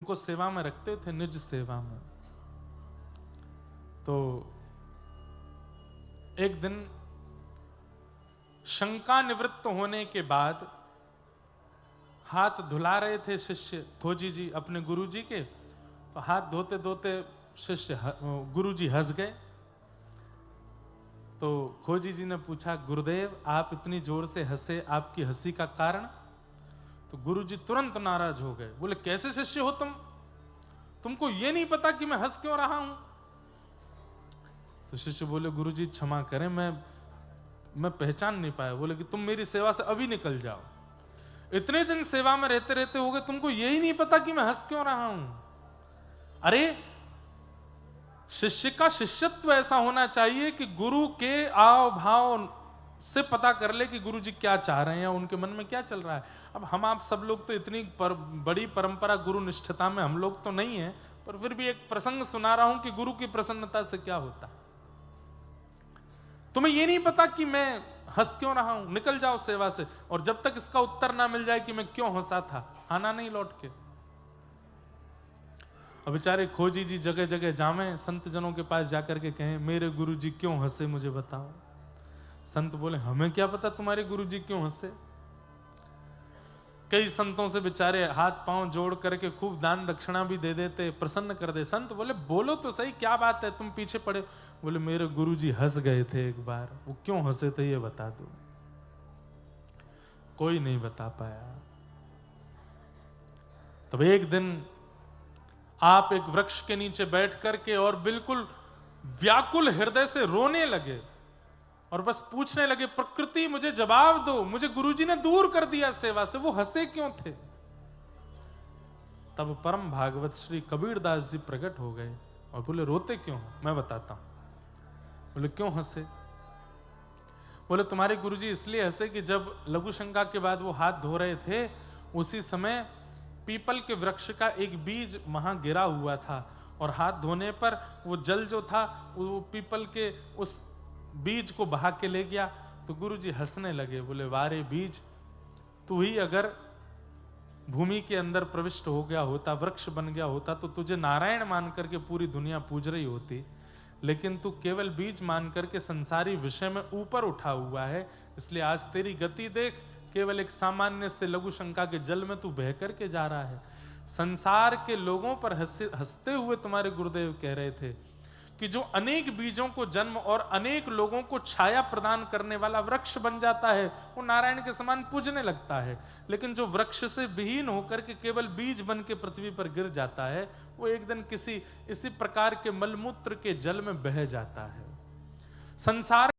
को सेवा में रखते थे, निज सेवा में। तो एक दिन शंका निवृत्त होने के बाद हाथ धुला रहे थे शिष्य खोजी जी अपने गुरुजी के, तो हाथ धोते धोते शिष्य गुरुजी हंस गए। तो खोजी जी ने पूछा, गुरुदेव आप इतनी जोर से हंसे, आपकी हंसी का कारण? तो गुरुजी तुरंत नाराज हो गए, बोले कैसे शिष्य हो तुमको ये नहीं पता कि मैं हंस क्यों रहा हूं? तो शिष्य बोले, गुरुजी क्षमा करें, मैं पहचान नहीं पाया। बोले कि तुम मेरी सेवा से अभी निकल जाओ, इतने दिन सेवा में रहते रहते हो गए, तुमको यही नहीं पता कि मैं हंस क्यों रहा हूं? अरे शिष्य का शिष्यत्व ऐसा होना चाहिए कि गुरु के आव भाव से पता कर ले कि गुरु जी क्या चाह रहे हैं या उनके मन में क्या चल रहा है। अब हम आप सब लोग तो इतनी बड़ी परंपरा गुरु निष्ठता में हम लोग तो नहीं है, पर फिर भी एक प्रसंग सुना रहा हूं कि गुरु की प्रसन्नता से क्या होता है। तुम्हें ये नहीं पता कि मैं हंस क्यों रहा हूं, निकल जाओ सेवा से। और जब तक इसका उत्तर ना मिल जाए कि मैं क्यों हंसा था, आना नहीं लौट के। और बेचारे खोजी जी जगह जगह जावे, संत जनों के पास जाकर के कहें, मेरे गुरु जी क्यों हंसे, मुझे बताओ। संत बोले, हमें क्या पता तुम्हारे गुरु जी क्यों हंसे। कई संतों से बेचारे हाथ पांव जोड़ करके खूब दान दक्षिणा भी दे देते, प्रसन्न कर दे। संत बोले, बोलो तो सही क्या बात है, तुम पीछे पड़े। बोले, मेरे गुरुजी हंस गए थे एक बार, वो क्यों हंसे थे ये बता दो। कोई नहीं बता पाया। तब एक दिन आप एक वृक्ष के नीचे बैठ करके और बिल्कुल व्याकुल हृदय से रोने लगे और बस पूछने लगे, प्रकृति मुझे जवाब दो, मुझे गुरुजी ने दूर कर दिया सेवा से, वो हंसे क्यों थे? तब परम भागवत श्री कबीरदास जी प्रकट हो गए और बोले, रोते क्यों हो? मैं बताता हूं। बोले, क्यों हंसे? बोले, तुम्हारे गुरुजी इसलिए हंसे कि जब लघु शंका के बाद वो हाथ धो रहे थे, उसी समय पीपल के वृक्ष का एक बीज वहां गिरा हुआ था और हाथ धोने पर वो जल जो था वो पीपल के उस बीज को बहा के ले गया। तो गुरुजी हंसने लगे, बोले, वारे बीज, तू ही अगर भूमि के अंदर प्रविष्ट हो गया होता, वृक्ष बन गया होता, तो तुझे नारायण मान करके पूरी दुनिया पूज रही होती, लेकिन तू केवल बीज मान करके संसारी विषय में ऊपर उठा हुआ है, इसलिए आज तेरी गति देख, केवल एक सामान्य से लघु शंका के जल में तू बह करके जा रहा है। संसार के लोगों पर हंसते हुए तुम्हारे गुरुदेव कह रहे थे कि जो अनेक बीजों को जन्म और अनेक लोगों को छाया प्रदान करने वाला वृक्ष बन जाता है, वो नारायण के समान पूजने लगता है, लेकिन जो वृक्ष से विहीन होकर के केवल बीज बन के पृथ्वी पर गिर जाता है, वो एक दिन किसी इसी प्रकार के मलमूत्र के जल में बह जाता है। संसार